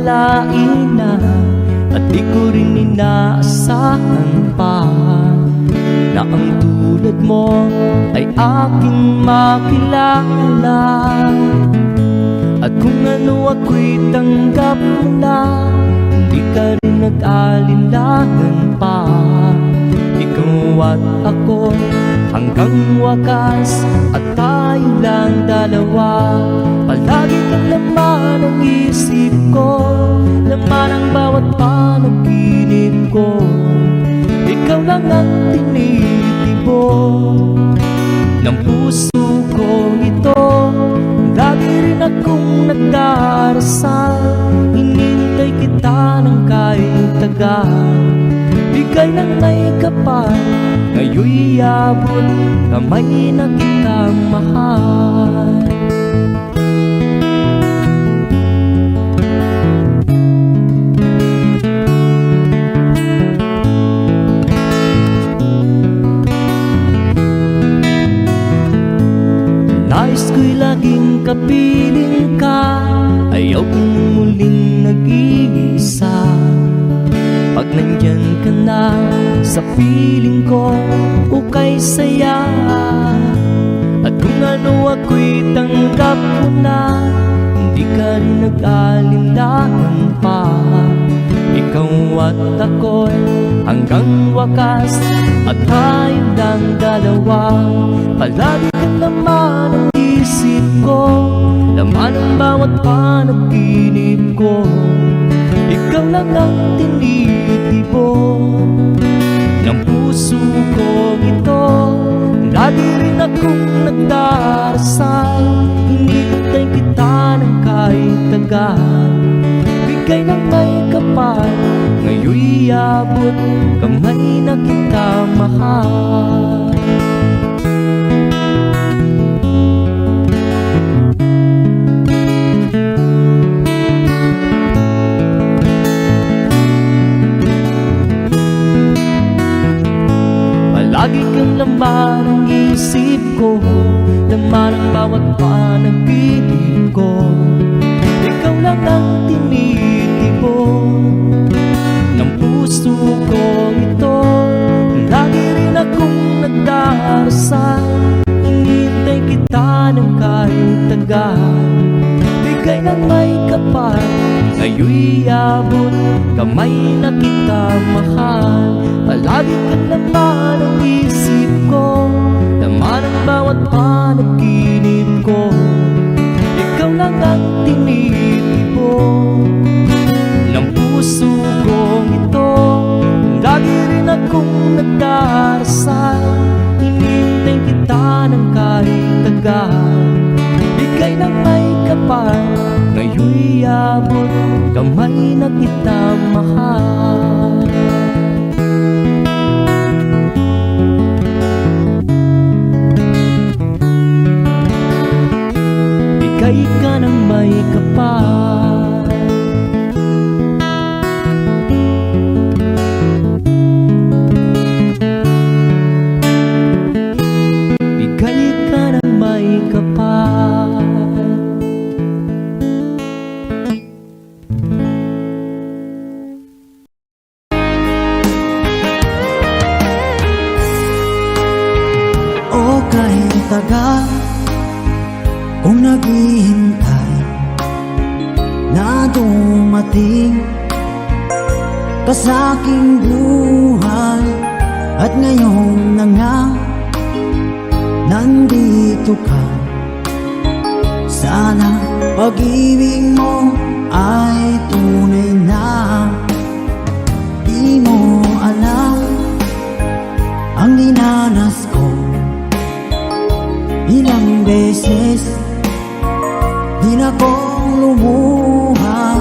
akalain na, at di ko rin inaasahan pa, na ang tulad mo ay aking makilala. At kung ano ako'y tanggap mo na, hindi ka rin nag-alinlangan pa. Ikaw at ako hanggang wakas, at tayo lang dalawa. Palagi kang laman ng isip ko, laman ang bawat panaginip ko. Ikaw lang ang tinitibo ng puso kong ito. Lagi rin akong nagdarasal, hinintay kita ng kahit tagal. Bigay ng may kapal, ngayon'y abot kamay na kitang mahal. Nais ko'y laging kapiling ka, ayaw kong muling nag-iisa. Pag nandyan ka na sa piling ko, ukay saya. At kung ano ako'y tanggap mo na, hindi ka rin nag-alinlangan pa. Ikaw at ako'y hanggang wakas, at tayo lang dalawa. Palagi ka naman ang isip ko, laman ang bawat panaginip ko. Ikaw lang ang tinitibo ng puso ko ito. Lagi rin akong nagdarasal, hinintay kita ng kahit tagal. Bigay ng may kapal, ngayon'y abot kamay na kita mahal. Lagi kang laman ng isip ko, laman ang bawat panaginip ko. Ikaw lang ang tinitibo ng puso ko ito. Lagi rin akong nagdarasal, hinintay kita ng kahit tagal. Bigay ng may kapal, ngayon'y abot kamay na kita mahal. Palagi ka naman ang isip ko, laman ang bawat panaginip ko. Ikaw lang ang tinitibo ng puso kong ito. Lagi rin akong nagdarasal, hinintay kita ng kahit tagal. Bigay ng may kapal, ngayon'y abot kamay na kita mahal. Bigay ka ng may kapal, bigay ka ng may kapal. O kahit tagal kung naghihintay na dumating ka sa aking buhay, at ngayon na nga nandito ka. Sana pag-ibig mo ay tunay na. Di mo alam ang dinanas ko, ilang beses din akong lumuha.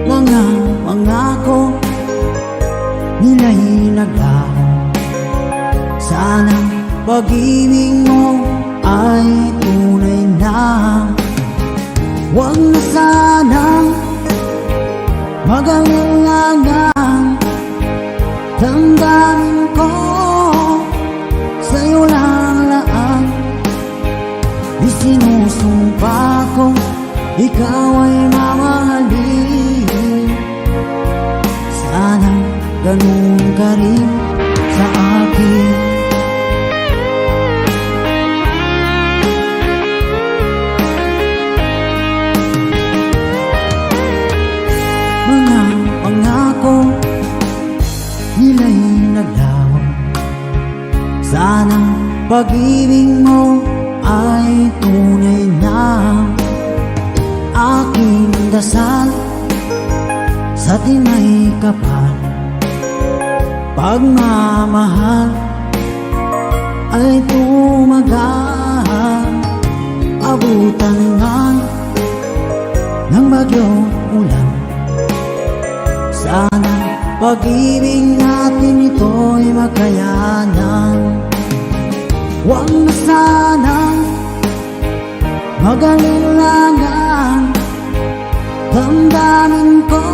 Mga pangako nila'y naglaho. Sana pag-ibig mo ay tunay na. Huwag na sanang mag-alangang damdamin ko sa'yo lang laan. Isinusumpa ko ikaw ay mamahalin. ganun ka rin sa akin. Mga pangako nila'y naglaho, sanang pag-ibig mo ay tunay na. Aking dasal sa tinay kapal, pagmamahal ay tumagal. Abutan man ng bagyong ulan, sana pag-ibig natin ito'y makayanan. Huwag na sanang mag-alilangan, damdamin ko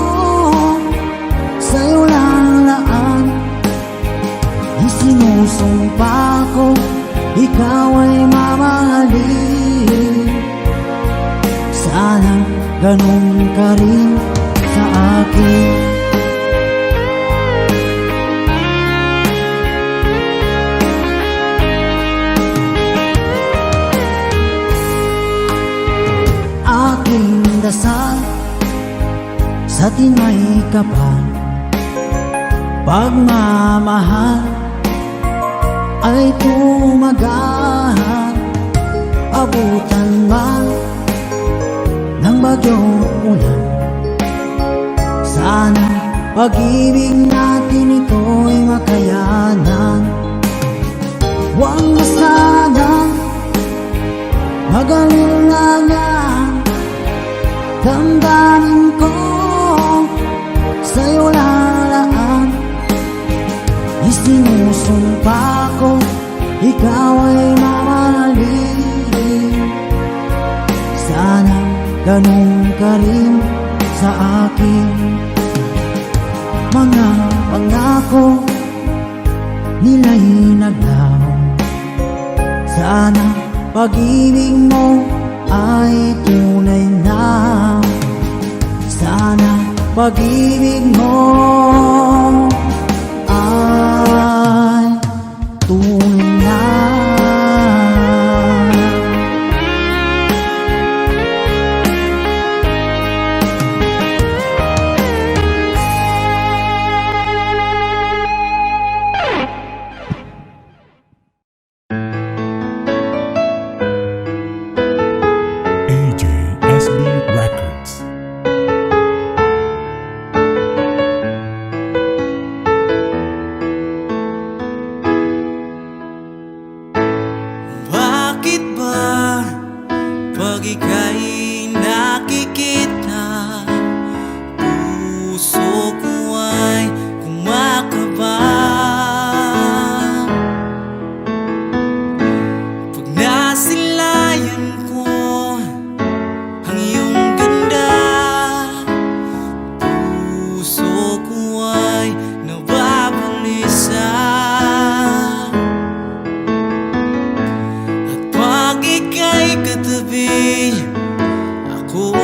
sa'yo lalaan. Isinusumpa ko, ikaw ay mamahalin. Sana ganun ka rin sa akin. Aking dasal sa tinay kapal, pagmamahal ay tumagal. Abutan man ng bagyong ulan, sana pag-ibig natin ito'y makayanan. Huwag na sanang mag-alilangan, damdamin ko sa'yo lalaan. Isinusumpa ko, ikaw ay mamahalin. Sana ganun ka rin sa akin. Mga pangako nila'y naglaho, sana pag-ibig mo ay tunay na. Sana pag-ibig mo ay tunay na. AJSB Records. Bakit ba pag ika'y nakikita, puso ko ay kumakaba? Pag nasilayan ko ang iyong ganda, puso ko ay nababalisa. Pag ika'y katabi, ako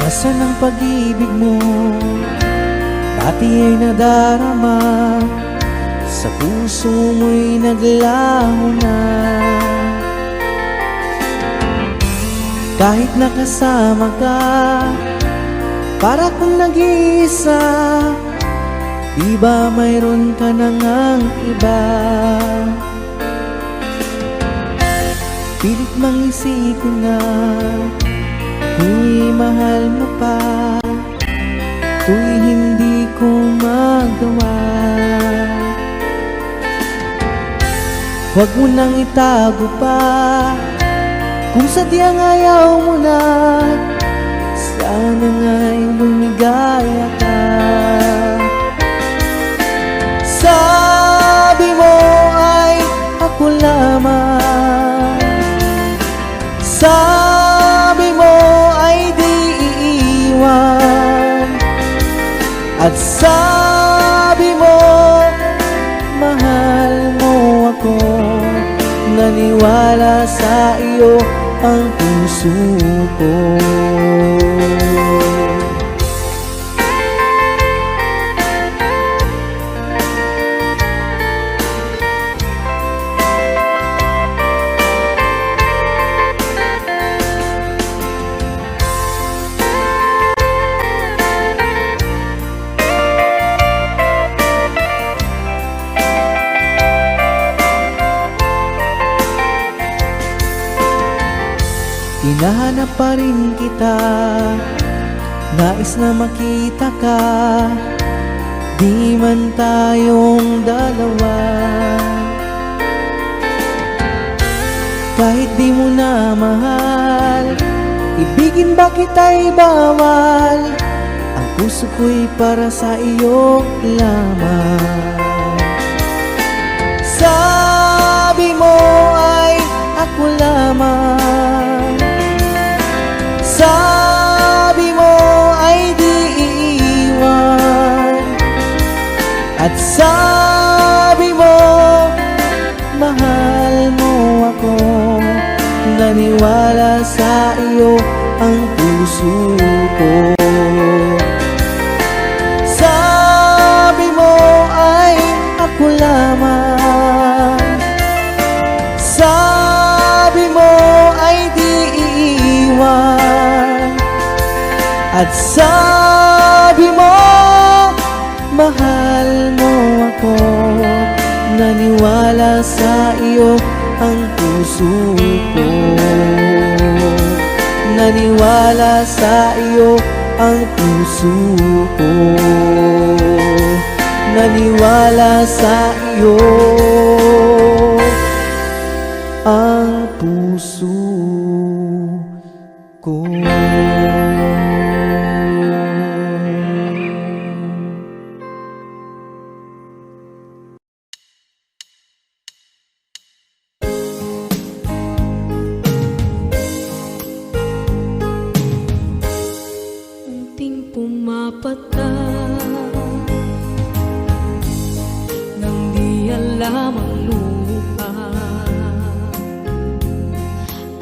Nasaan ang pag-ibig mo? Dati ay nadarama, sa puso mo'y naglaho na. Kahit nakasama ka, para kung nag-iisa, di ba mayroon ka na ngang iba? Pilit mang isipin na tuw'y mahal mo pa, tuw'y hindi ko magawa. Huwag mo nang itago pa, kung sadyang ayaw mo na, sana nga'y lumigaya ka. Sabi mo ay ako lamang, sabi mo ay di iiwan, at sabi mo mahal mo ako. Naniwala sa iyo ang puso ko. Hinahanap pa rin kita, nais na makita ka, di man tayong dalawa. Kahit di mo na mahal, ibigin ba kita'y bawal, ang puso ko'y para sa iyo lamang. Sabi mo ay ako lamang, sabi mo ay di iiwan, at sabi mo mahal mo ako. Naniwala sa iyo ang puso ko. Sabi mo ay ako lamang, sabi mo ay di iiwan, at sabi mo mahal mo ako. Naniwala sa iyo ang puso ko. Naniwala sa iyo ang puso ko. Naniwala sa iyo ang puso ko. Unting pumapata nang di alam ang lupa.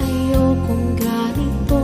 Ayokong ganito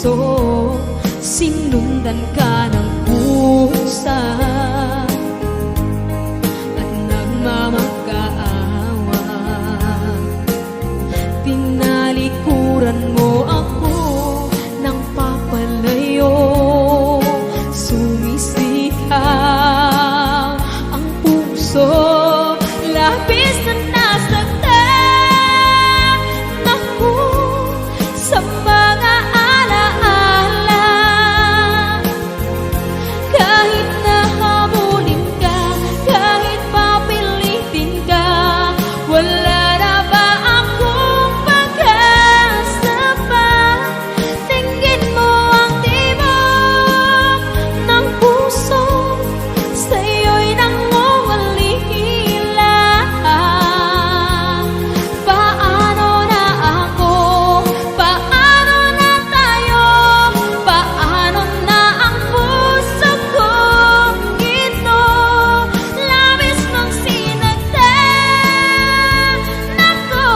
puso, sinundan ka ng pusa at nagmamakaawa. Tinalikuran mo ako ng papalayo, sumisihaw ang puso, labis na nasaktan ako sa mga alaala. Kahit nahabulin ka, kahit papilitin ka, wala na ba akong pag-asa pa? Tingin mo ang tibok ng puso, sa'yo'y nangungulila. Paano na ako? Paano na tayo? Paano na ang puso kong ito? Labis mong sinagtan ako,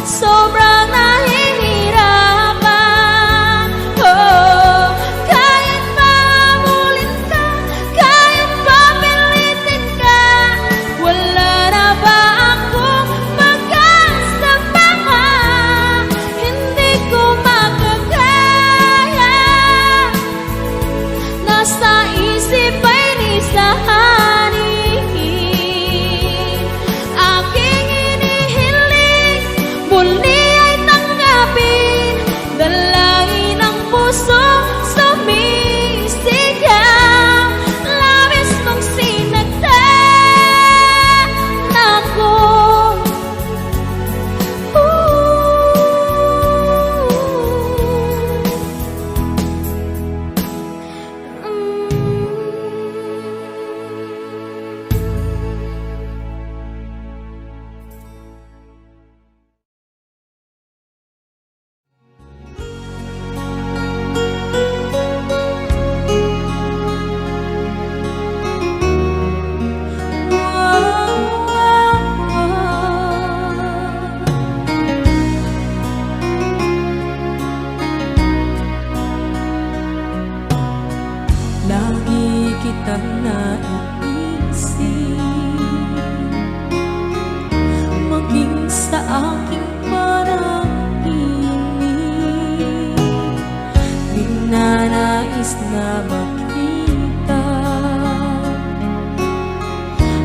sobrang nahihirapan. Oh, kahit mahabulin ka, kahit papilitin ka, wala na ba akong pag-asa pa? Hindi ko makakaya, nasa isip ay lisanin. Aking inihiling, muli ay tanggapin, dalangin ng puso, sumisigaw. Labis mong sinagtan ako. Lagi kitang naiisip, maging sa aking parang inig. Di na nais na makita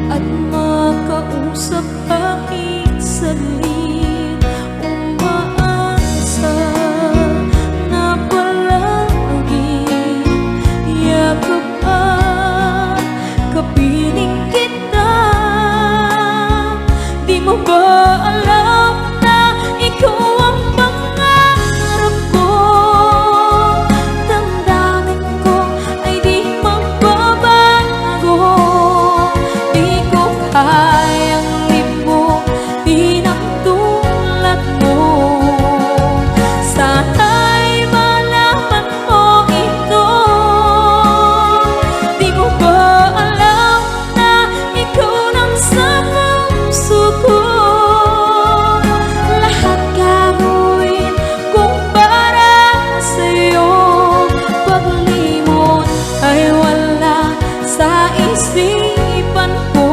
at makausap aking saglit. Umaasa na palagi yakap at kapiling kita. Di mo ba alam na ikaw ang pangarap ko? Damdamin ko ay di magbabago. Di ko kayang limutin ang tulad mo. Sana'y malaman mo ito. Di mo ba alam na ikaw lang sa puso ko? Lahat gagawin kung para sa'yo. Paglimot ay wala sa isipan ko.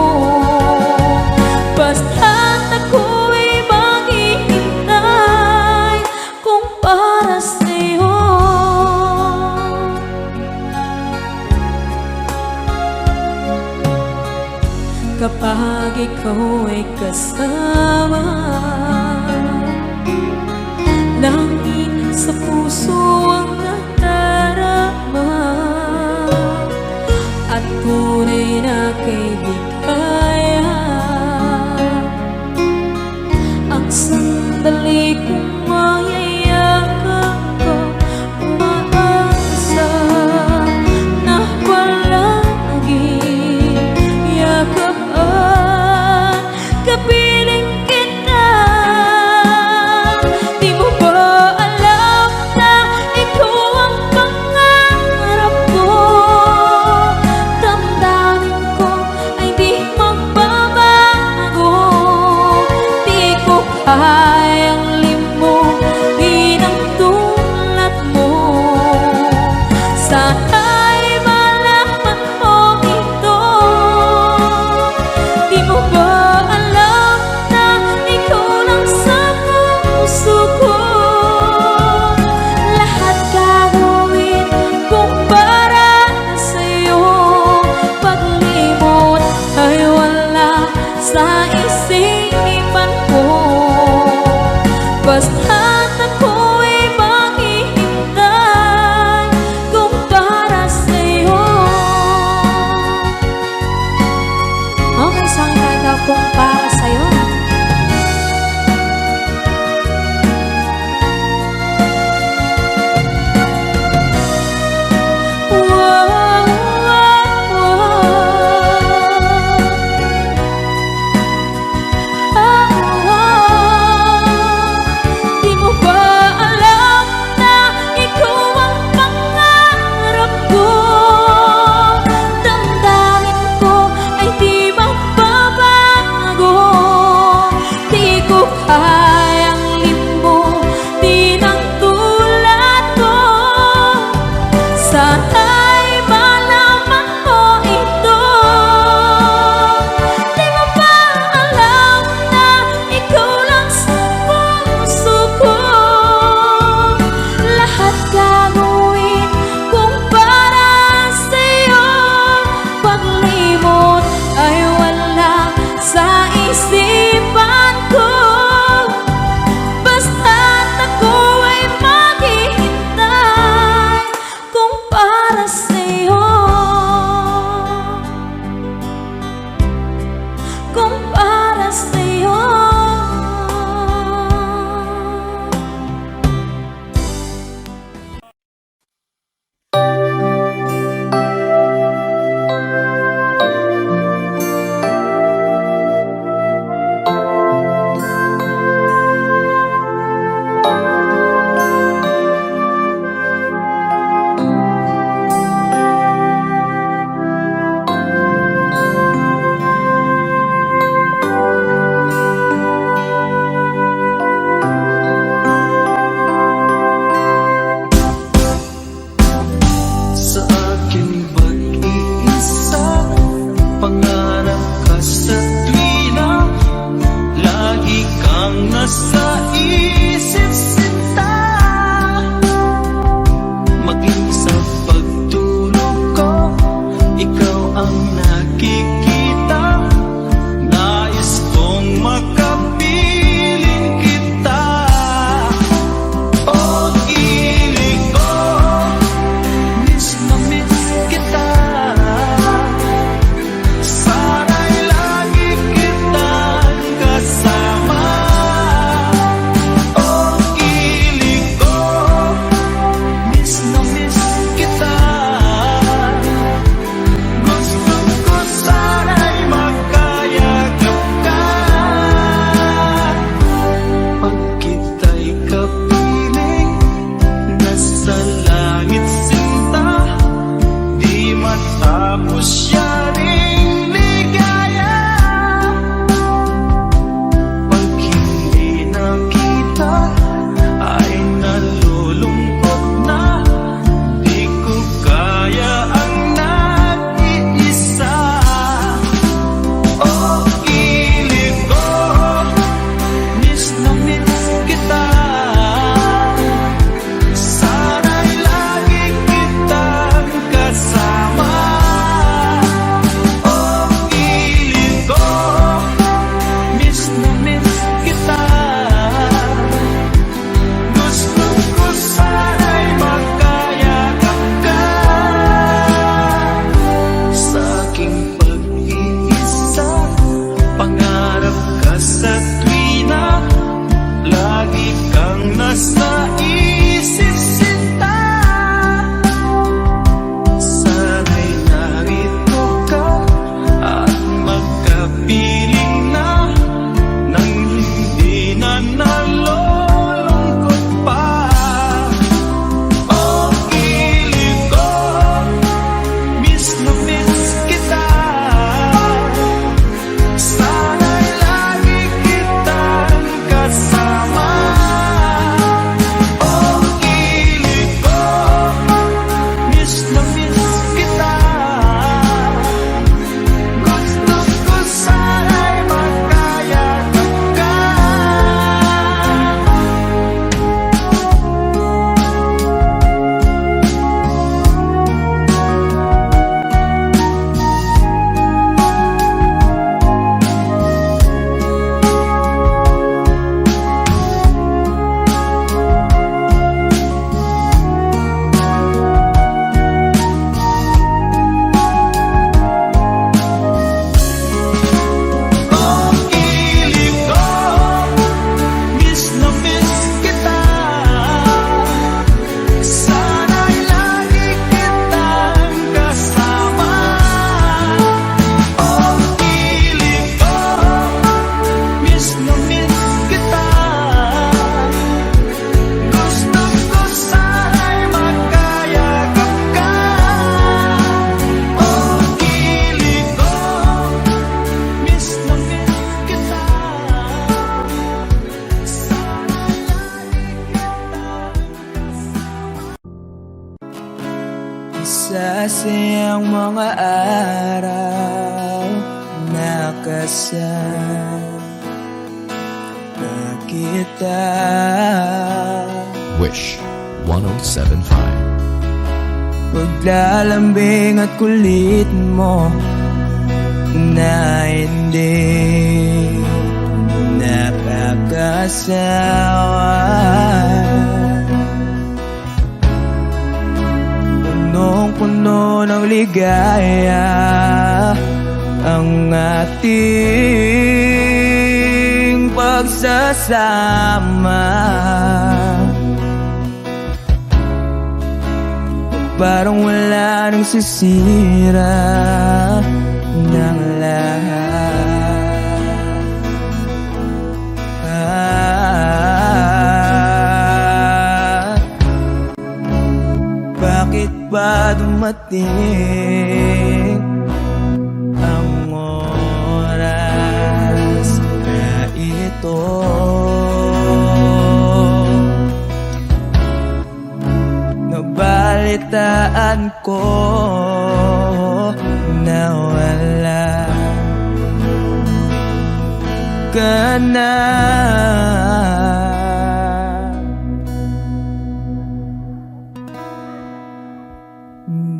Basta't ako'y maghihintay kung para sa'yo. Kapag ikaw ay kasama, langit sa puso ang nadarama, at tunay na kaibigan. Ang sandali kong mayayakap ko, umaasa na palagi yakap at kapiling kita. Di mo ba Isasayang mga araw na kasama kita. Wish 1075. Paglalambing at kulit mo na hindi nakakasawa. Punong-puno ng ligaya ang ating pagsasama. Parang wala nang sisira ng lahat. Bakit ba dumating ang oras na ito? Nabalitaan ko na wala ka na.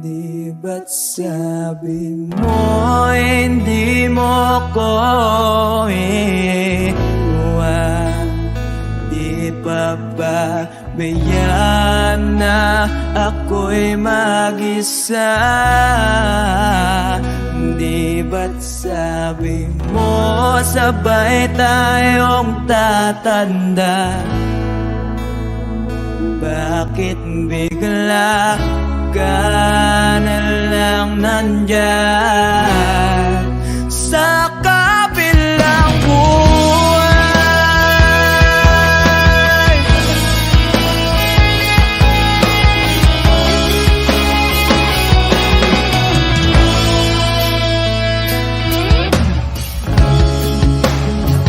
Di ba't sabi mo hindi mo ko iwan? Di pa ba bayaan na ako'y mag-isa? Di ba't sabi mo sabay tayong tatanda? Bakit bigla ka na lang nandyan sa kabilang buhay?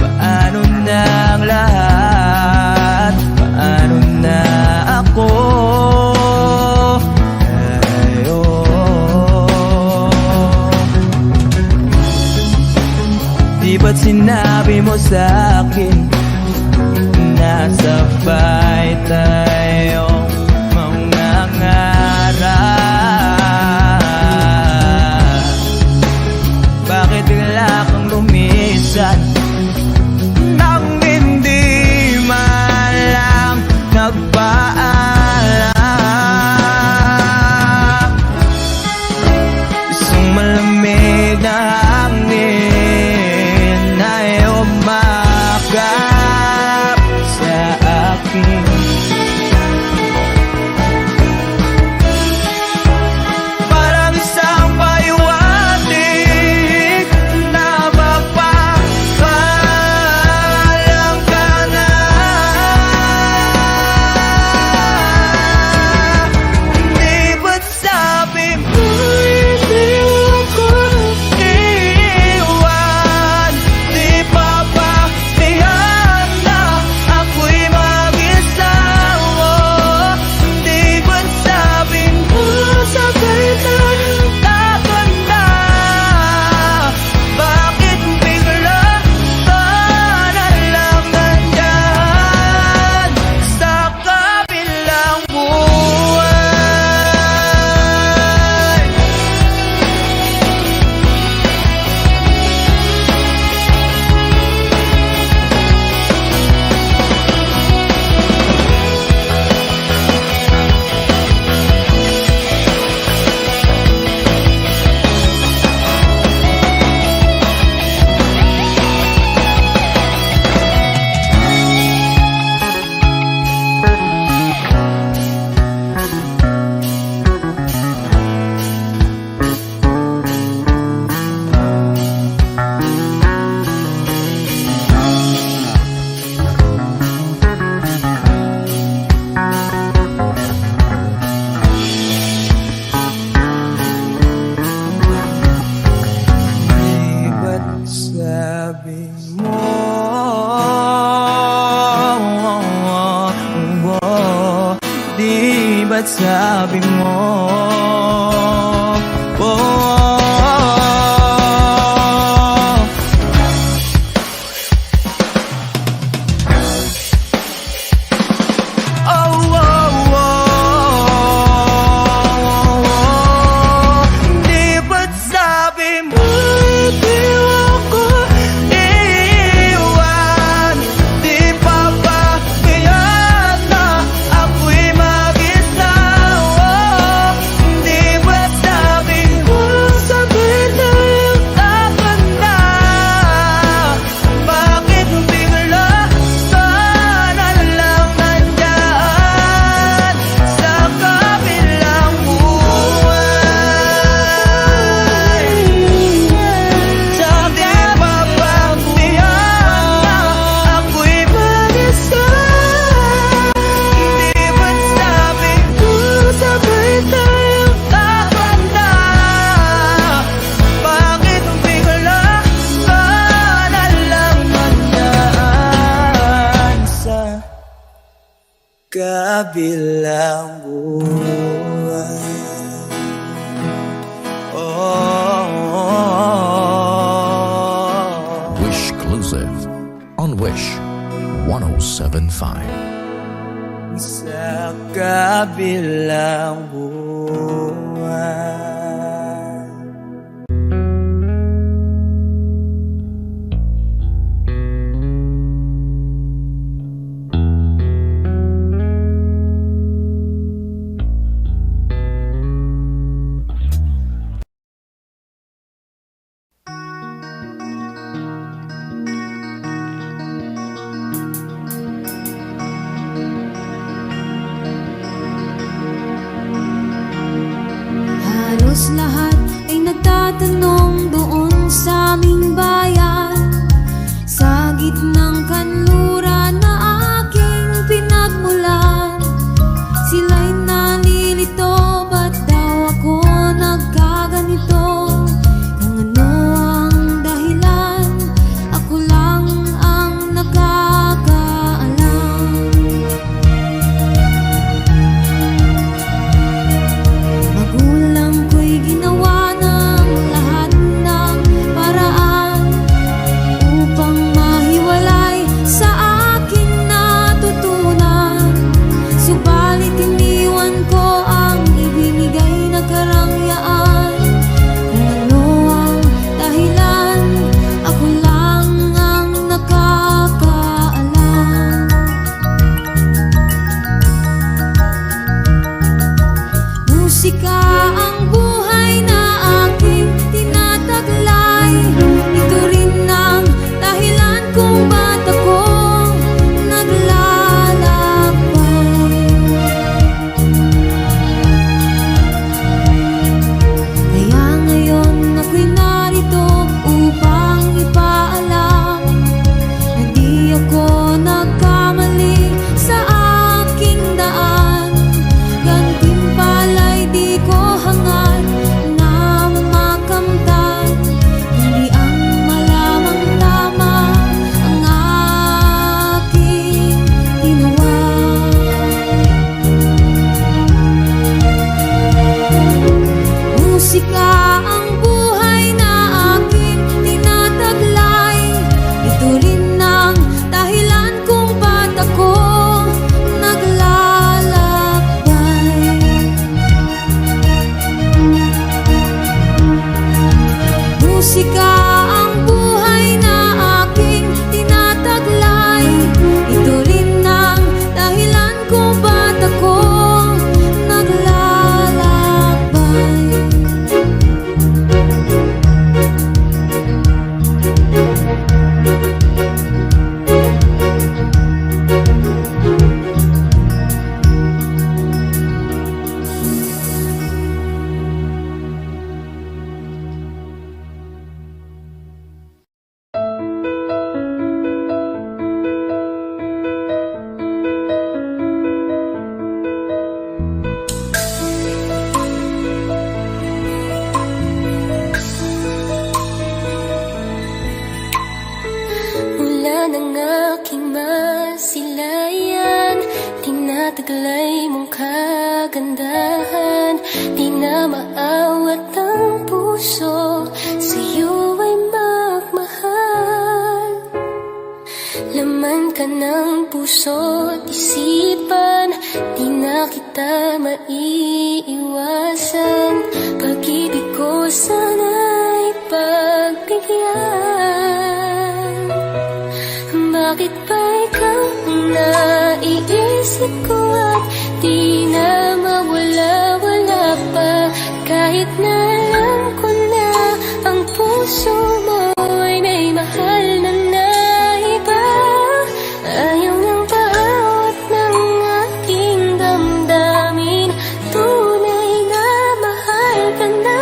Paano na ang lahat? Paano na ako? Di ba't sinabi mo sa'kin na sabay tayong mangangarap? Bakit bigla kang lumisan nang hindi man lang nagpaalam? Isang malamig na hangin ay umakap sa akin. Parang isang paywatig na magpapaalam ka na. Di ba't sabi mo hindi ako iwan? Di pa ba tiyan na ako'y mag-isa? Di ba't sabi mo sabay tayong tatanda? Bakit bigla ka na lang nandyan sa kabilang buhay? Di ba't sabi mo Di ba't sabi mo Di ba't sabi mo di ako iiwan Di pa ba kaya na ako'y mag-isa Di ba't sabi mo sabi na yung tapat na Bakit bigla sana lang nandyan Sa kabilang buhay Sa di pa ba tiyak na ako'y mag-isa Di ba't sabi ko sabay tayong tapat na Bakit bigla sana lang nandyan Sa kabilang buhay Wish Exclusive on Wish 1075. Sa kabilang buhay Halos lahat ay nagtatanong doon sa aming bayan Sa gitnang kanluran na aking pinagmulan Sila'y nalilito, ba't daw ako nagkaganito? Kung ano ang dahilan, ako lang ang nakakaalam Magulang ko'y ginawa ng lahat ng paraan Upang mahiwalay sa aking natutunan Subalit iniwan ko ang ibinigay na karangyaan Kung ano ang dahilan, ako lang ang nakakaalam Musika ang buhay na aking tinataglay Ito rin ang dahilan kung ba't ako naglalakbay Kaya ngayon ako'y narito upang ipaalam Na di ako nagkamali sa aking daan Gantimpala'y di ko taglay mong kagandahan, di na maawat ang puso, sa'yo ay magmahal. Laman ka ng puso't isipan, di na kita maiiwasan. Pag-ibig ko sana'y pagbigyan. Bakit ba ikaw ang naiisip ko at di na mawala-wala pa? Kahit na alam ko na ang puso mo ay may mahal na iba. Ayaw ng bawat ng aking damdamin, tunay na mahal ka na.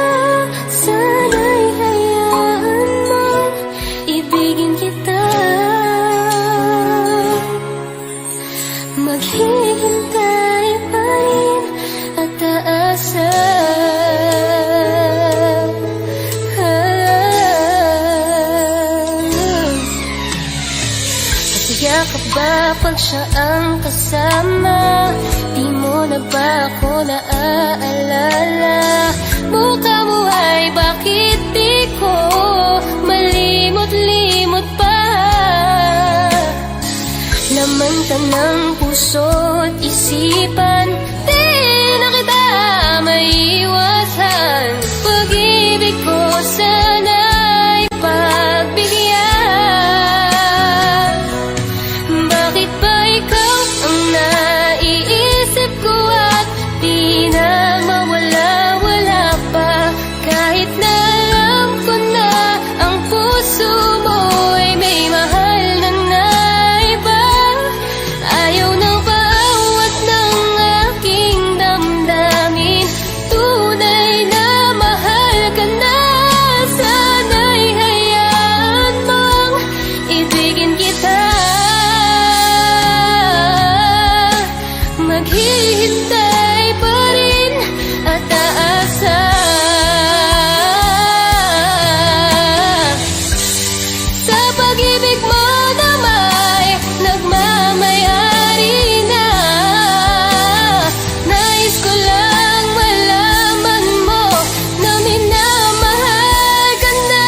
Sana'y hayaan mong ibigin kita. Maghihintay pa rin at aasa. Yakap ba pag siya ang kasama? Di mo na ba ako naaalala? Mukha mo ay bakit di ko malimot-limot pa? Laman ka ng puso't isipan, di na kita maiiwasan. Pag-ibig ko sana'y pagbigyan. Bakit ba ikaw ang naiisip ko at di na mawala-wala pa? Kahit na alam ko na ang puso mo ay may mahal na iba. Ayaw ng bawat ng aking damdamin, tunay na mahal ka na. Sana'y hayaan mong ibigin kita. Maghihintay pa rin at aasa. Sa pag-ibig mo na may nagmamayari na. Nais ko lang malaman mo na minamahal ka na.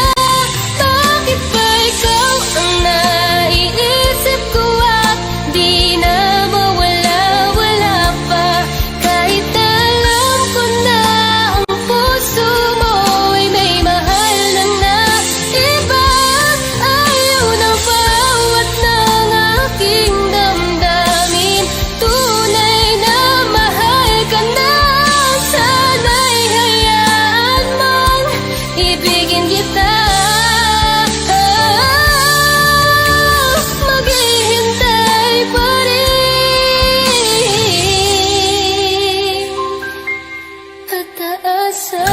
Bakit ba ikaw ang naiisip ko at di na mawala-wala pa? Kahit na alam ko na ang puso mo ay may mahal na iba. Ayaw ng bawat ng aking damdamin, tunay na mahal ka na. Sana'y hayaan mong ibigin kita. Maghihintay pa rin at aasa.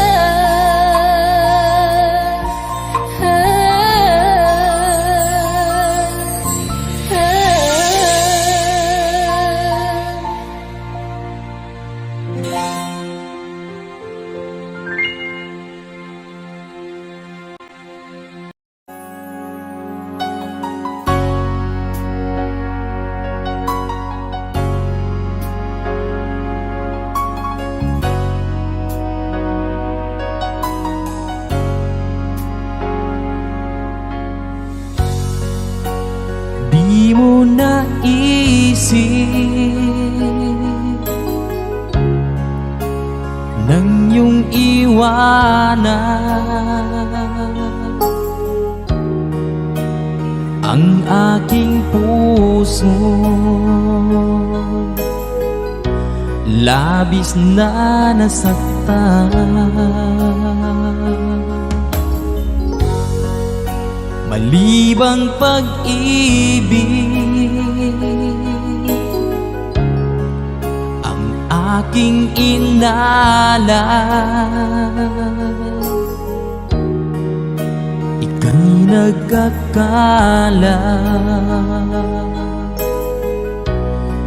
Di mo naisip nang iyong iwanan ang aking puso. Labis na nasaktan, malibang pag-ibig ang aking inalan. Ika'y nagkakala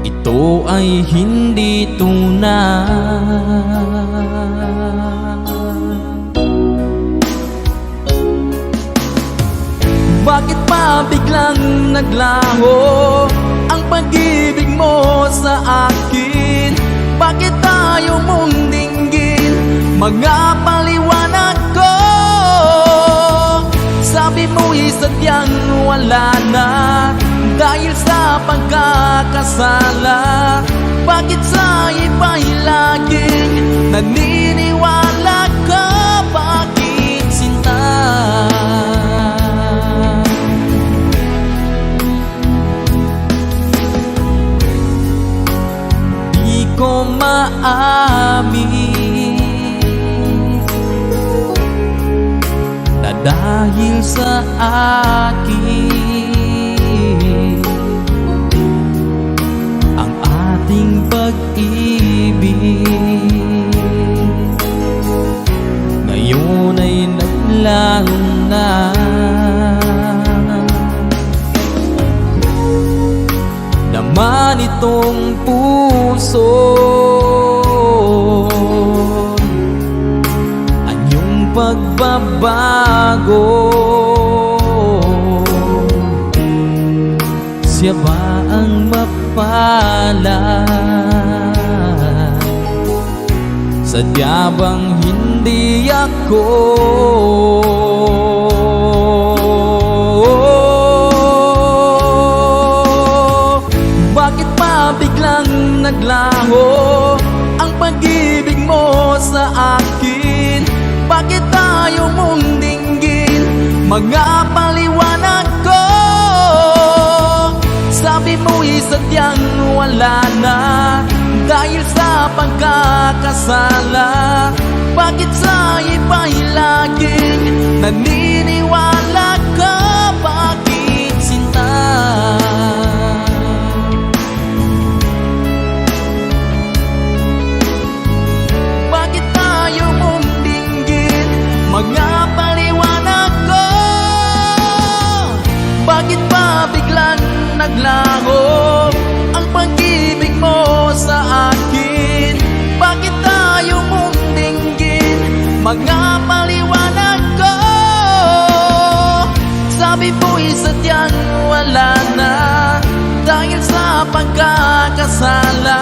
ito ay hindi tunay. Bakit pa biglang naglaho ang pag-ibig mo sa akin? mga paliwanag ko. Sabi mo'y sadyang wala na dahil sa pagkakasala. Bakit sa iba'y laging naniniwala ka? Bakit sinta? Di ko maamin na dahil sa akin ang ating pag-ibig ngayon ay naglaho na. Naman itong puso anyong pagbabago. Siya ba ang mapalad? Sadya bang hindi ako? Bakit pa biglang naglaho ang pag-ibig mo sa akin? Bakit tayo mong dinggin mga paliwanag ko? Sabi mo'y sadyang wala na dahil sa pagkakasala. Bakit sa iba'y laging naniniwala ka? Bakit sinta? Bakit tayo mong dinggin mga paliwanag ko? Bakit pa biglang naglaho ang pag-ibig mo sa akin? Bakit tayo mong dinggin mga paliwanag ko? Sabi mo'y sadyang wala na dahil sa pagkakasala.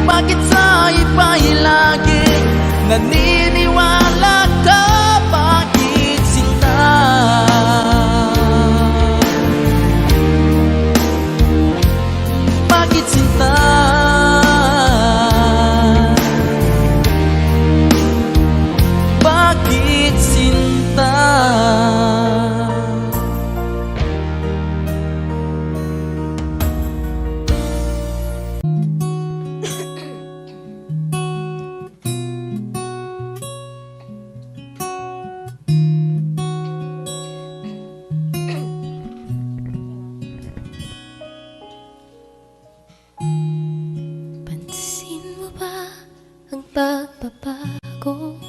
Bakit sa iba'y laging naniniwala ka? Bakit sinta? Bakit sinta? Bakit sinta? Pansin mo ba ang pagbabago?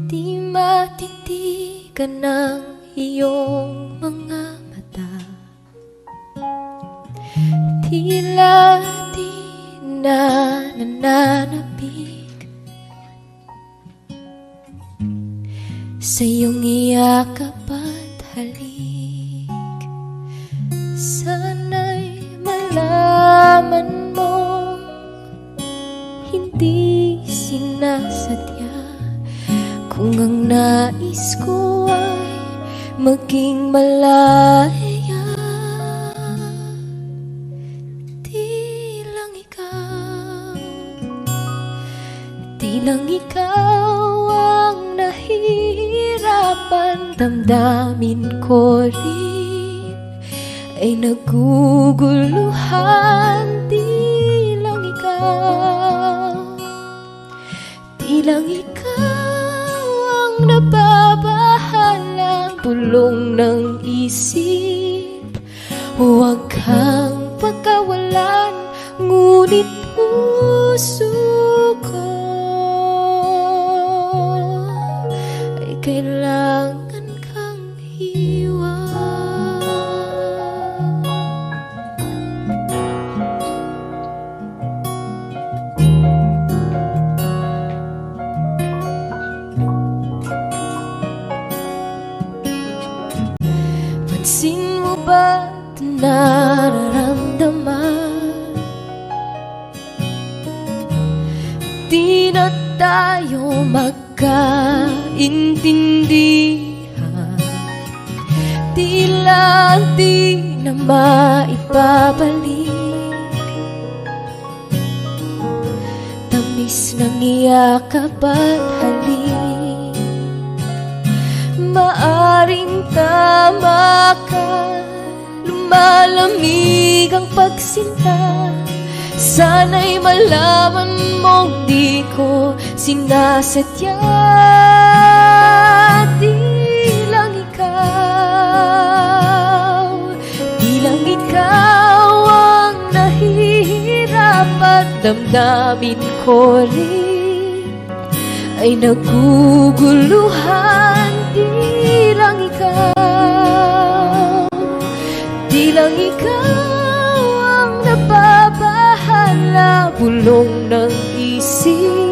Di matitigan ng iyong mga mata. Tila di na nananabik sa iyong iyakap at halik. Sana'y malaman mo hindi sinasadya kung ang nais ko ay maging malaya. Di lang ikaw ang nahihirapan. Damdamin ko rin ay naguguluhan. Di lang ikaw ang nababahalang bulong ng isip. Huwag kang pagkawalan, ngunit puso ko ay kailangan kang iwan. Pansin mo ba't nararamdaman tayo magkaintindihan, tila di na maipabalik. Tamis ng iyakap at halik, maaring tama ka, lumalamig ang pagsinta. Sana'y malaman mong di ko sinasadya. Di lang ikaw ang nahihirap at damdamin ko rin ay naguguluhan. Di lang ikaw ang nababahala, bulong ng isip.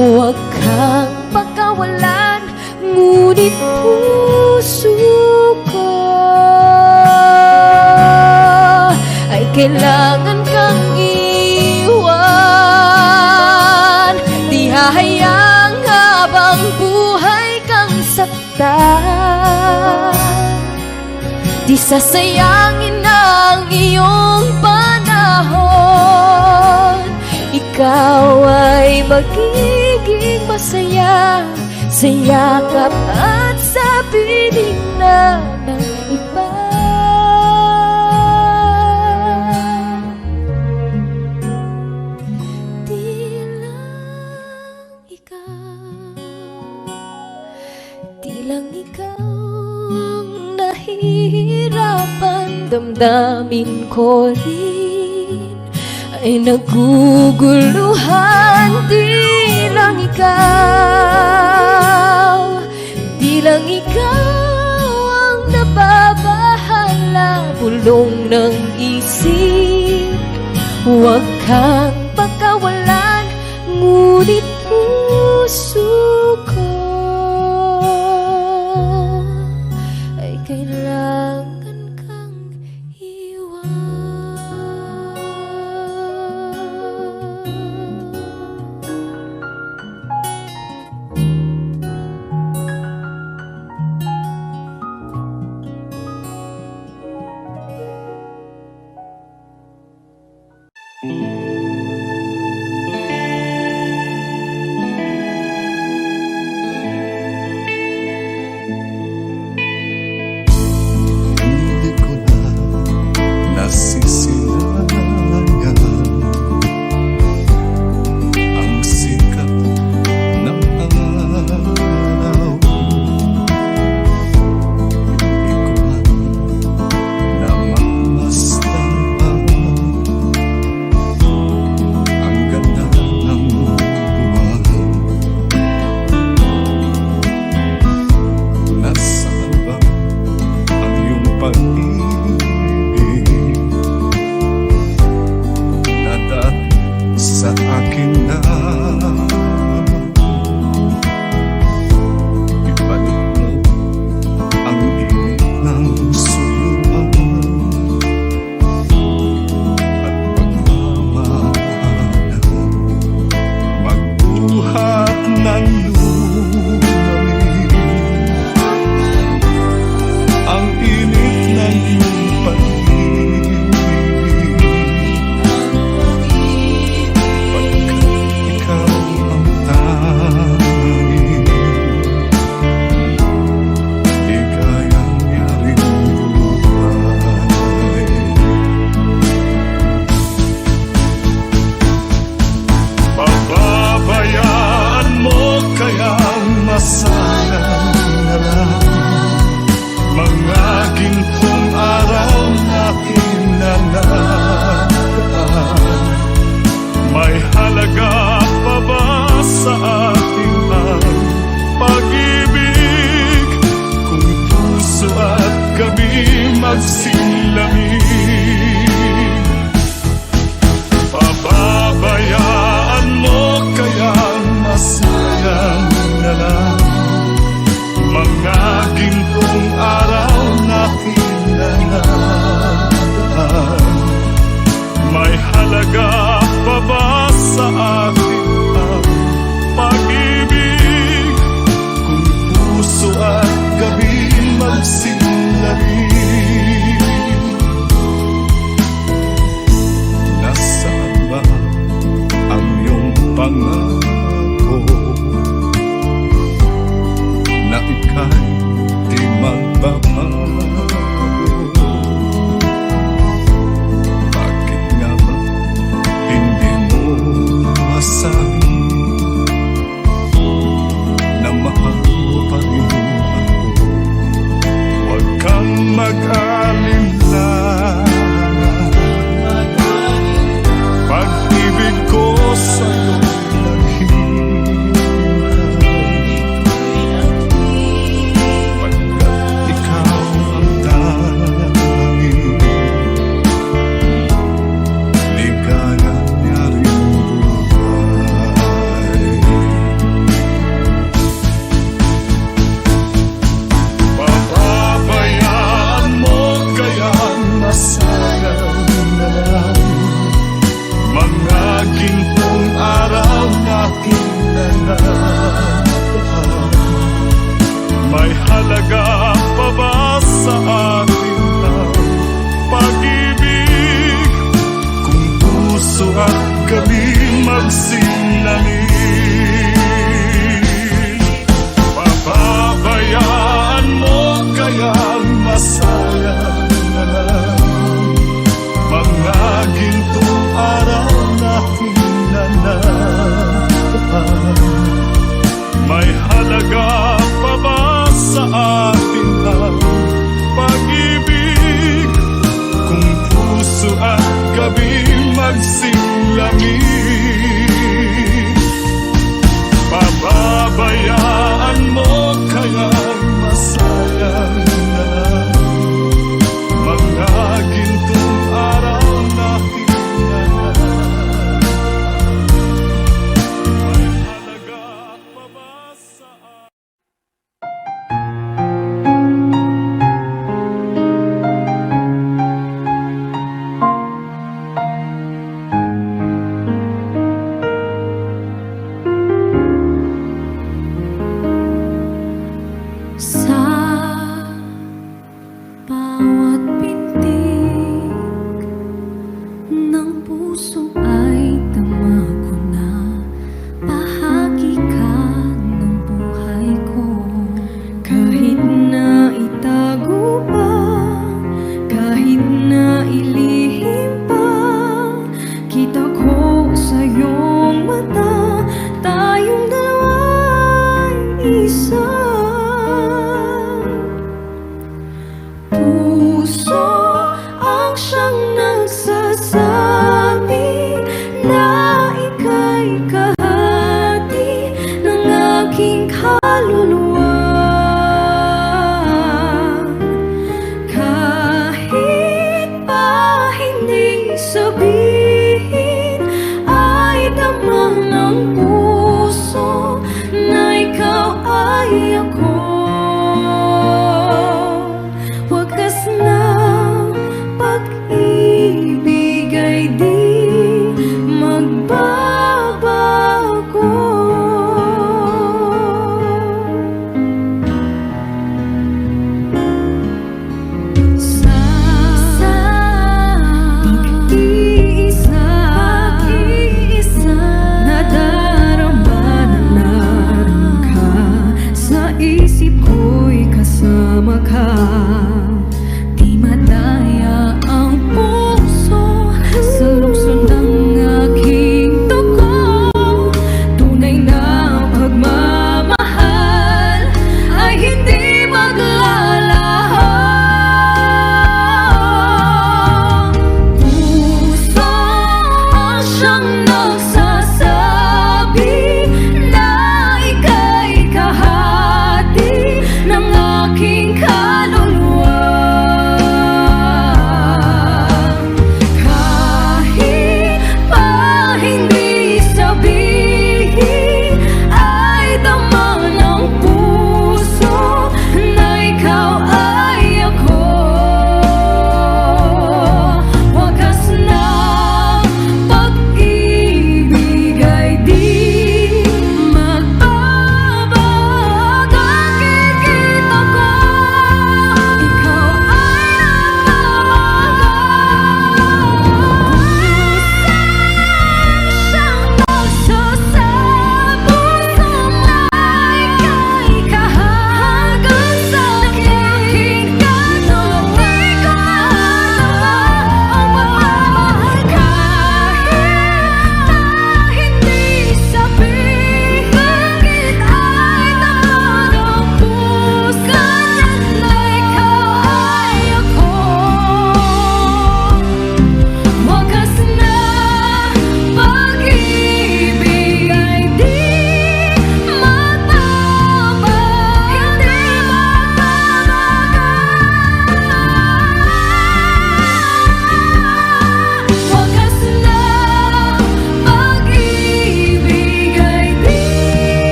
Huwag kang pagkawalan, ngunit puso ko ay kailangan kang iwan. Di hahayang habang buhay kang saktan, di sasayangin ang iyong panahon. Ikaw ay magiging masaya sa yakap at sa piling na ng iba. Di lang ikaw ang nahihirapan, damdamin ko rin ay naguguluhan. Di lang ikaw ang nababahala, bulong ng isip. Huwag kang pagkawalan, ngunit puso ko ay kailangan kang iwan. Hindi ko na nasisilayan ang sikat ng araw. Hindi ko man namamasdan ang ganda ng buwan. Nasaan ba ang iyong pag-ibig na dati sa akin na ibalik mo ang init ng suyuan at pagmamahal, magbuhat ng lumalim ang init ng iyong pag-ibig. Pagkat ikaw pangako na ika'y di magbabago. Bakit nga ba hindi mo masabi na mahal mo pa rin ako? Huwag kang mag-alala, pag-ibig ko sa'yo naghihintay, pagkat ikaw ang tanging ligaya niya rin buhay. Papabayaan mo kaya masayang na lang mga gintong araw natin na nataan. May halaga pa ba sa atin ang pag-ibig kung puso at gabi magsinangin? Papabayaan mo kaya masayang na lang mga gintong araw natin na nataan. May halaga pa ba sa atin ang pag-ibig kung puso at gabi magsilangin? Pababayaan mo kaya masayang na lang mga gintong araw natin na nataan. May halaga pa ba sa atin? Sa bawat pintig ng puso ay tama ko na bahagi ka ng buhay ko. Kahit na itago pa, kahit na ilihim pa, kita ko sa iyong mata, tayong dalawa'y isa. Puso ang siyang nagsasabi na ika'y kahati ng aking kaluluwa. Kahit pa hindi sabihin, ay damang ng puso na ikaw ay ako. Wagas na pag-ibig ay di magbabago. Sa pag-iisa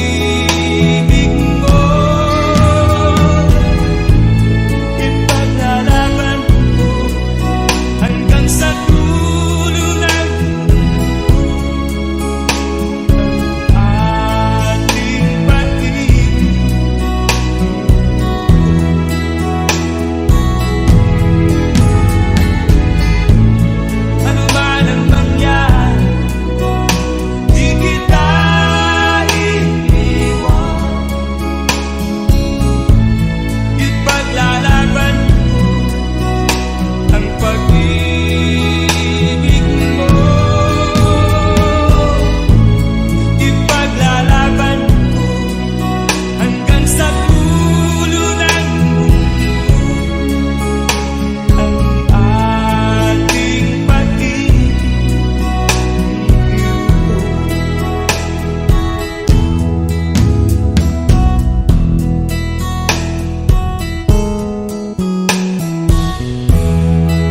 pag-ibig mo. Ipaglalaban ko hanggang sa dulo ng ating pag-ibig. Ano man ang mangyari, di kita iiwan. Ipaglalaban ko ang pag-ibig mo. Ipaglalaban ko hanggang sa dulo ng ang ating pag-ibig.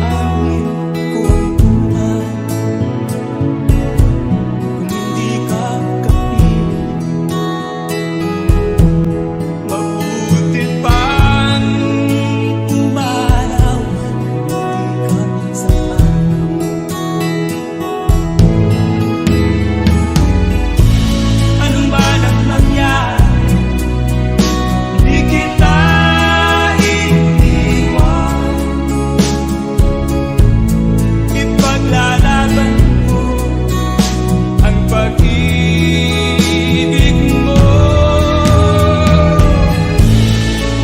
Amin ko ang buhay kung hindi ka kapiling. Mabuti pang umaraw, hindi ka sa akin. Ano man ang mangyari, di kita iiwan. Ipaglalaban ko ang pag-ibig mo.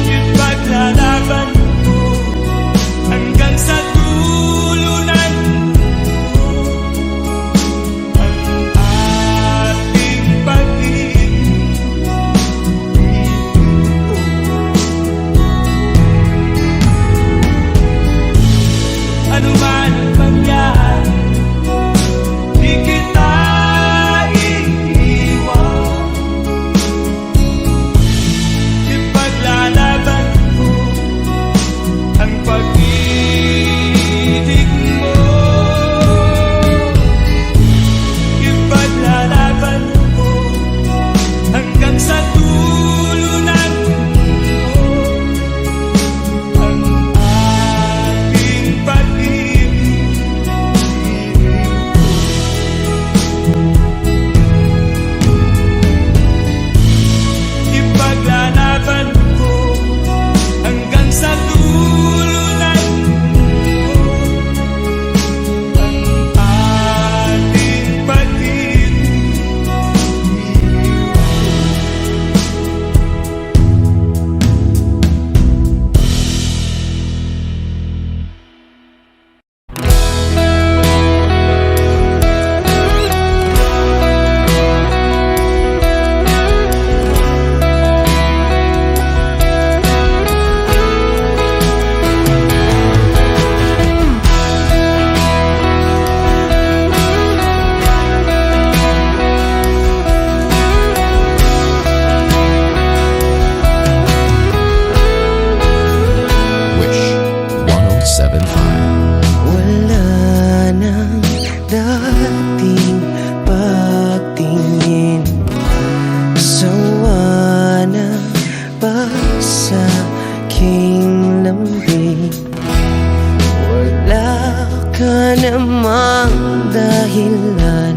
Ipaglalaban ko hanggang sa dulo ng ang ating pag-ibig. Ano man ang mangyari, di kita iiwan. Ipaglalaban ko ang pag-ibig mo. Ipaglalaban ko hanggang sa dulo ng ang ating pag-ibig. Ipaglalaban ko hanggang sa dulo ng ang ating pag-ibig. Wish 1075. Wala nang dating pagtingin, sawa na ba sa aking lambing? Wala ka namang dahilan,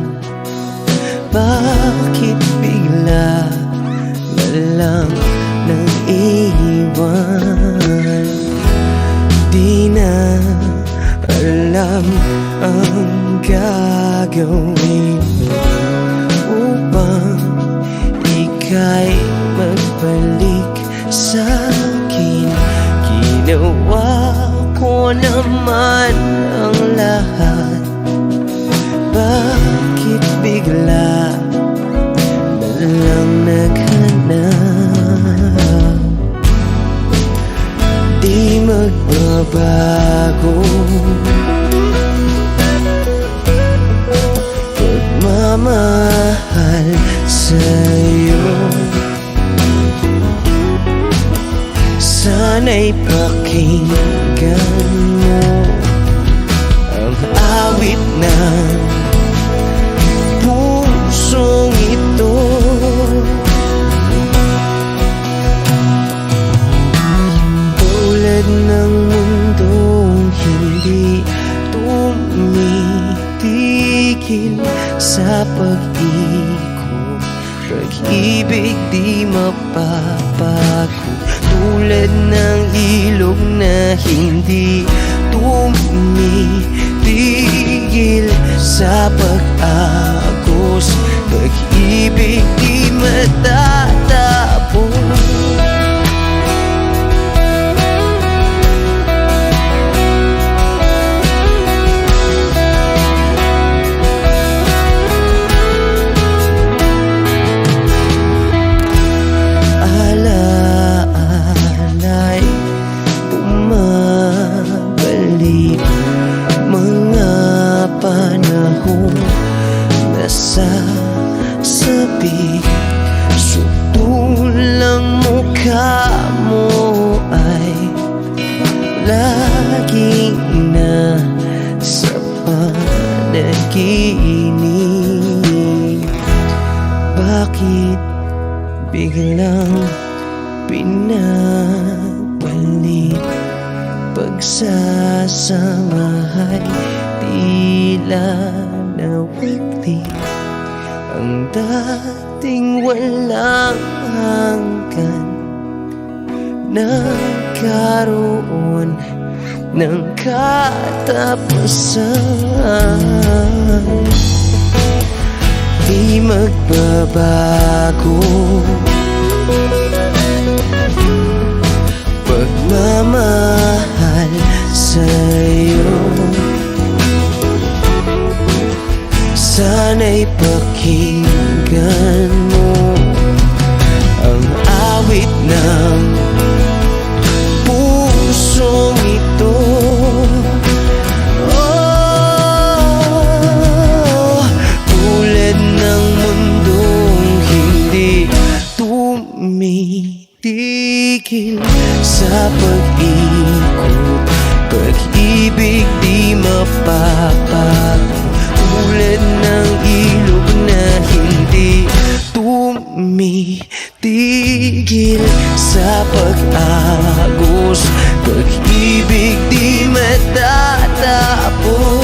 bakit bigla na lang nang iwan? Di na alam ang gagawin upang ika'y magbalik sa'kin. Ginawa ko naman ang lahat, bakit bigla na lang naghanap? Di magbabago pagmamahal sa'yo. Sana'y pakinggan mo ang awit ng pusong ito. pag-ibig di mapapago, tulad ng ilog na hindi tumitigil sa pag-agos, pag-ibig di matatapos. Alaala'y bumabalik, mga panahong nasasabi, sutulang mukha mo ay laging nasa panaginip. Bakit biglang pinabalik? Pagsasamahay tila nawagli, ang dating walang hanggan nagkaroon ng katapusan. Di magbabago pagmamahal sa'yo. Sana'y pakinggan mo ang awit ng pusong ito. Tulad ng mundong hindi tumitigil sa pag-ikot, pag-ibig di mapapago, tulad ng ilog na hindi tumitigil sa pag-agos, pag-ibig di matatapos.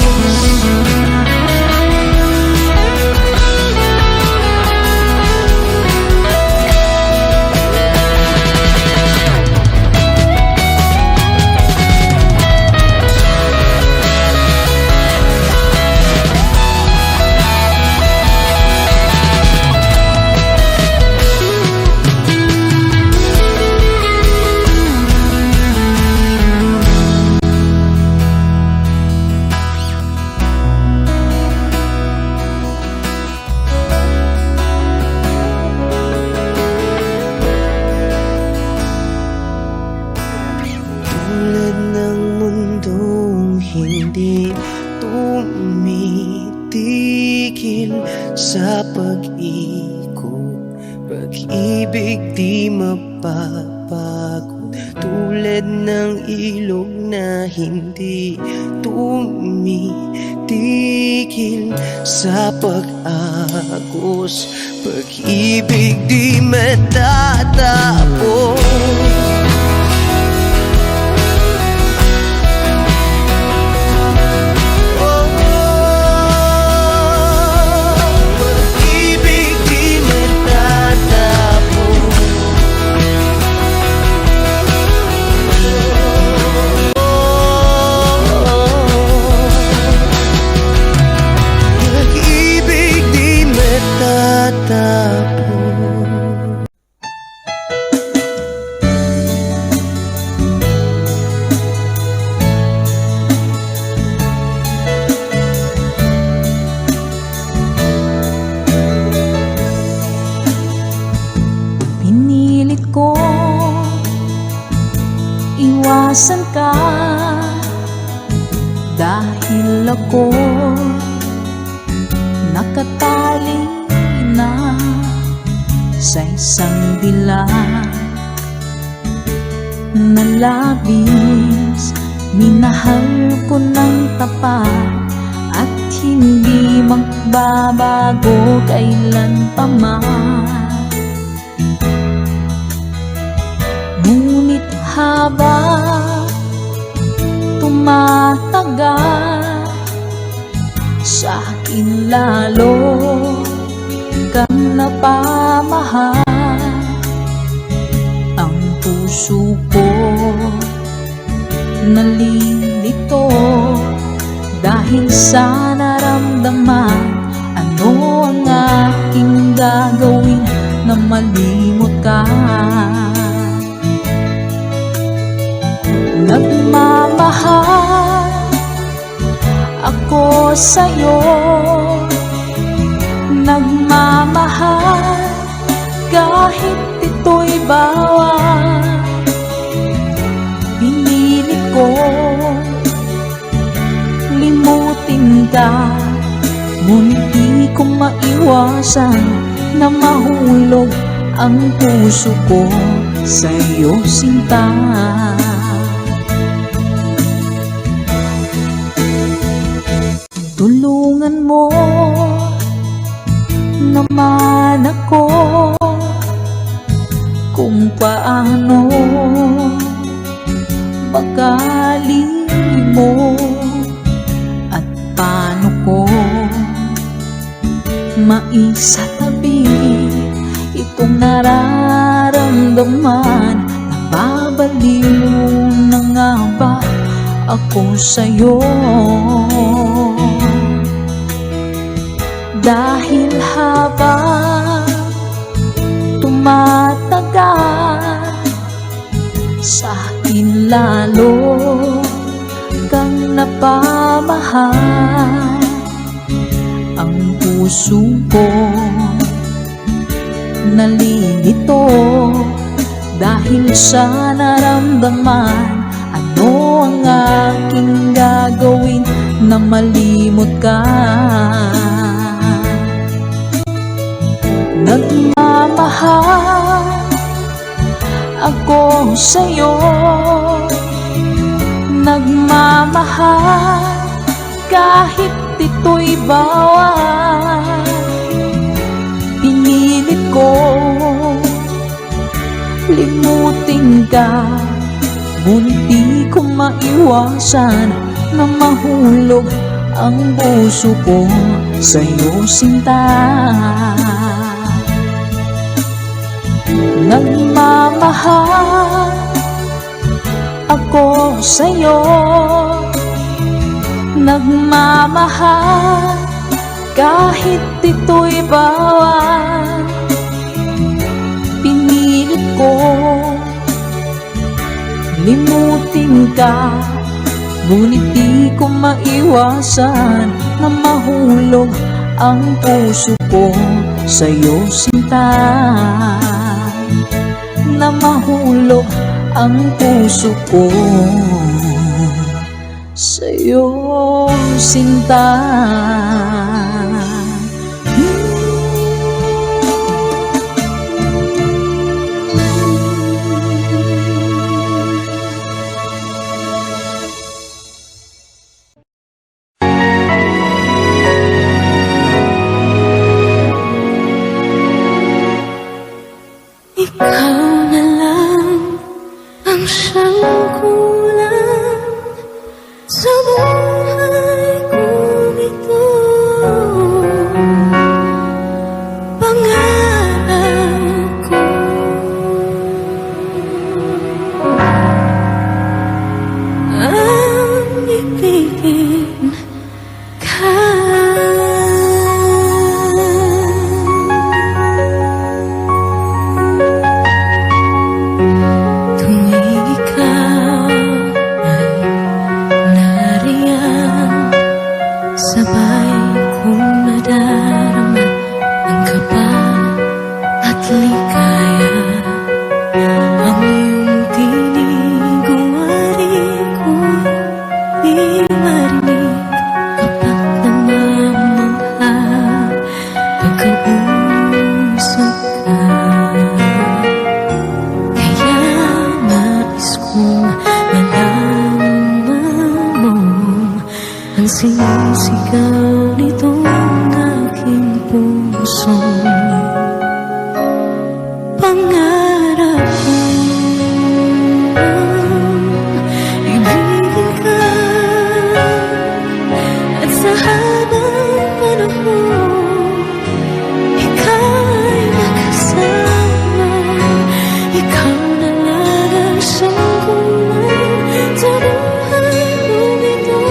Tulad ng mundong hindi tumitigil sa pag-ikot, pag-ibig di mapapagod, tulad ng ilog na hindi tumitigil sa pag-agos, pag-ibig di matatapos. Pinilit ko iwasan ka dahil ako nakatali na sa isang dilag na labis. Minahal ko ng tapat at hindi magbabago kailan pa man. Ngunit habang tumatagal, sa akin lalo kang napamahal. puso ko nalilito dahil sa naramdaman. Ano ang aking gagawin na malimot ka? Nagmamahal ako sa'yo, nagmamahal kahit ito'y bawal. Pinilit ko limutin ka, ngunit di ko maiwasan na mahulog ang puso ko sa'yo, sinta. Tulungan mo naman ako kung paano makalimot at paano ko maisatabi itong nararamdaman. Nababaliw na nga ba ako sa'yo? Dahil habang tumatagal, sa akin lalo kang napamahal. Ang puso ko nalilito dahil sa naramdaman. Ano ang aking gagawin na malimot ka? Nagmamahal ako sa'yo, nagmamahal kahit ito'y bawal. Pinilit ko limutin ka, ngunit di ko maiwasan na mahulog ang puso ko sa'yo, sinta. Nagmamahal ako sa'yo, nagmamahal kahit ito'y bawal. Pinilit ko limutin ka, ngunit di ko maiwasan na mahulog ang puso ko sa'yo, sinta. Na mahulog ang puso ko sa'yo, sinta. Ikaw na lang ang siyang kulang sa buhay kong ito. Pangarap ko ang ibigin ka. Sabay kong nadarama ang kaba at ligaya. Ang iyong tinig uwari ko di marinig kapag namamangha pagkausap ka. Kaya nais kong malaman mo ang sinisigaw nitong aking puso. Pangarap ko ibigin ka, at sa habang panahon ika'y makasama. Ikaw na lang ang isang kulay sa buhay kong ito.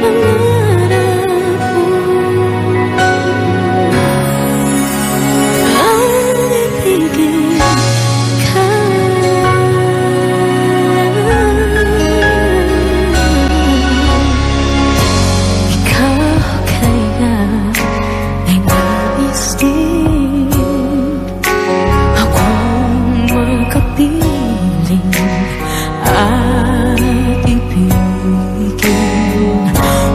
Pangarap ko ang ibigin ka. Ikaw kaya ay nais din akong makapiling at ibigin.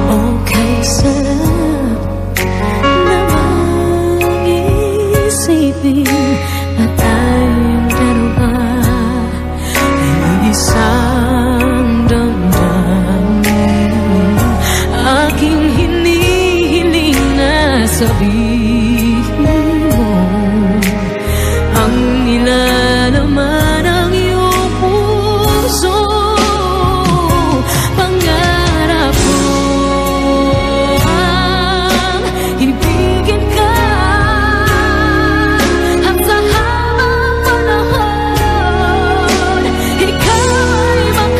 Okay, sarap namang isipin na tayong dalawa ay isang damdamin. Aking hinihiling na sabihin mo ang nilalaman ng iyong puso. Pangarap ko ang ibigin ka at sa habang panahon ikaw ay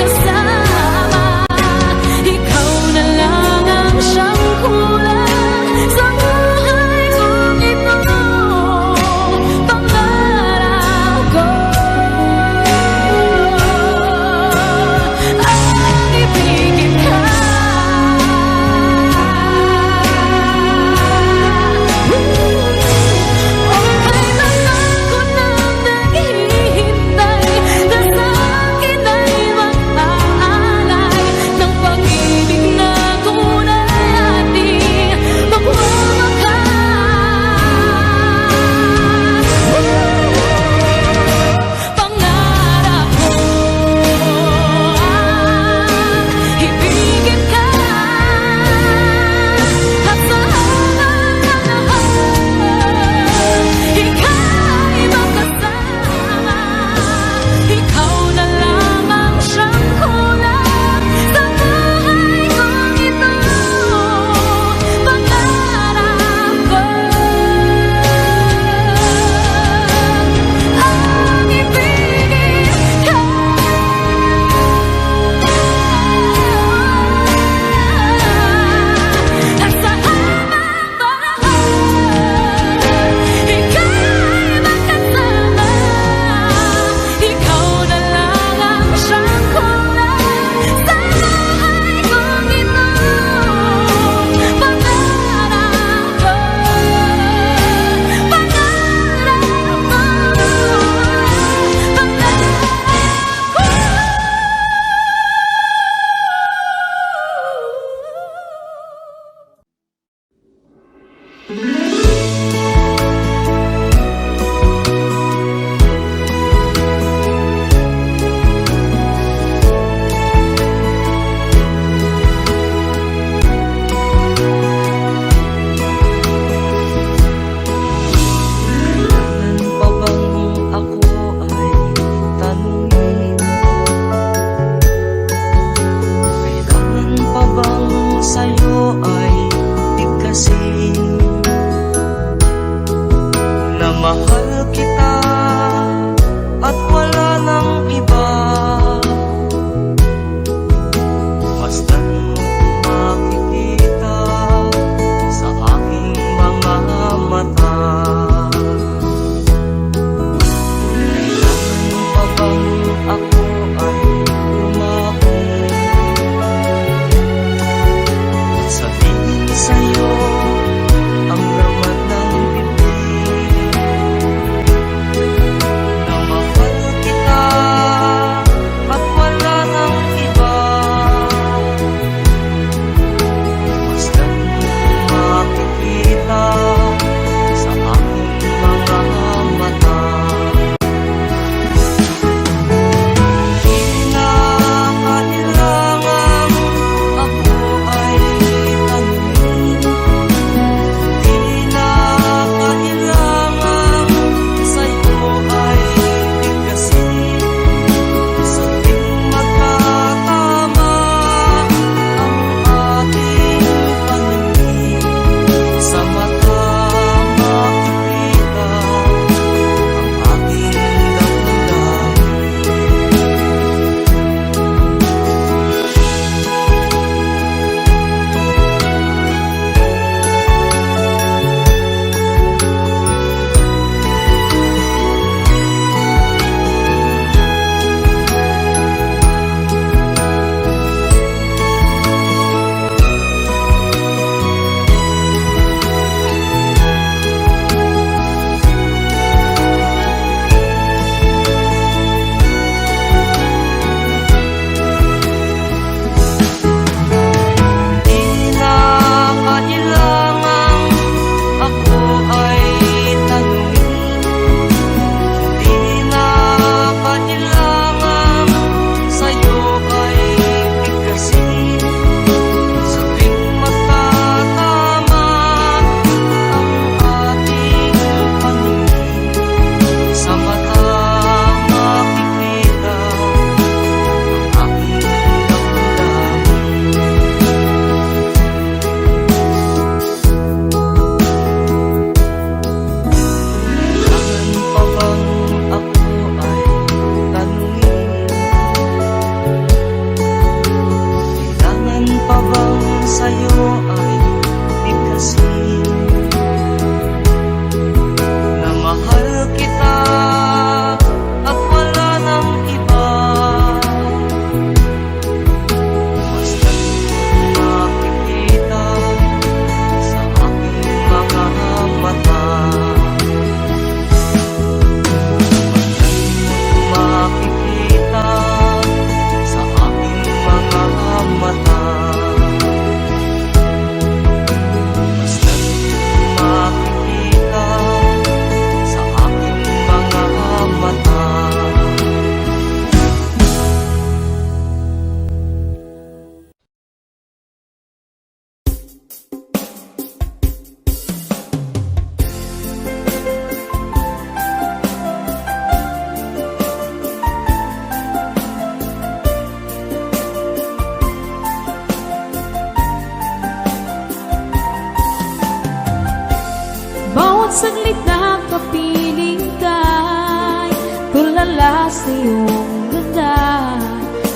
sa iyong ganda.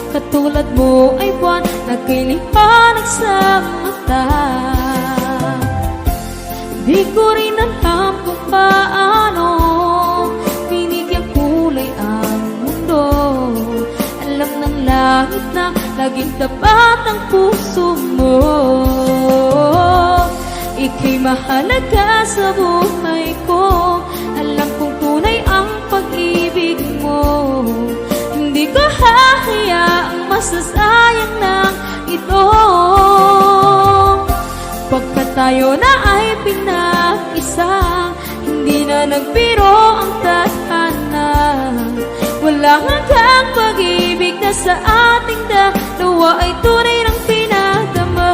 Katulad mo ay buwan na kay liwanag sa mata. Di ko rin alam kung paano binigyang kulay ang mundo. Alam ng langit na laging tapat ang puso mo. Ika'y mahalaga sa buhay ko. Alam kong tunay ang pag-ibig mo. Hindi ko hahayaang masasayang ng ito. Pagkat tayo na ay pinag-isa, hindi na nagbiro ang tadhana. Walang hanggang pag-ibig na sa ating dalawa ay tunay ng pinadama.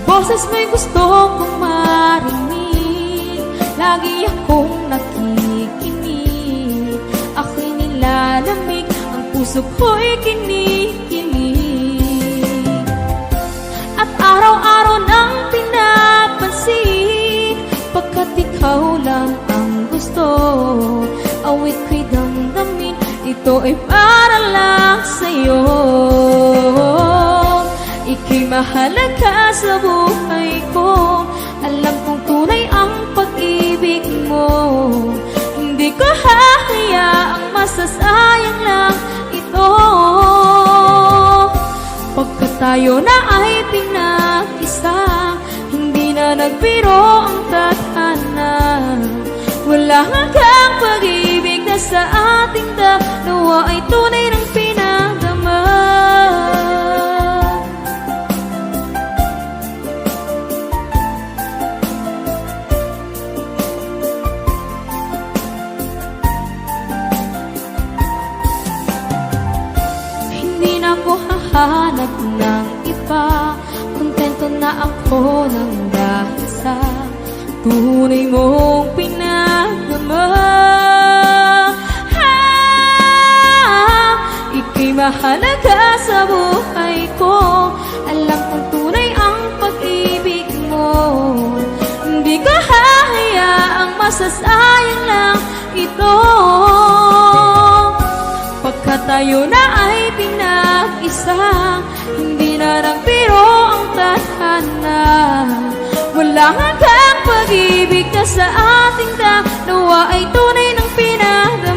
Boses mo'y gusto kong marinig, lagi akong nakikinig. Ako'y nilalamig, ang puso ko'y kinikilig. At araw-araw nang pinapansin, pagkat ikaw lang ang gusto. Awit ko'y damdamin, ito ay para lang sa'yo. Ika'y mahalaga sa buhay ko. Alam kong tunay ang pag-ibig mo. Hindi ko hahayaang masasayang lang ito. Pagkat tayo na ay pinag-isa, hindi na nagbiro ang tadhana. Wala hanggang pag-ibig na sa ating dalawa ay tunay ng pinadama. Hanap ng iba, kontento na ako ng dahil sa tunay mong pinagdama. Ika'y mahalaga sa buhay ko. Alam kong tunay ang pag-ibig mo. Hindi ko hahayaang masasayang lang ito. Pagkat tayo na ay pinag-isa, hindi na nagbiro ang tadhana. Walang hanggang pag-ibig na sa ating dalawa ay tunay ng pinadama.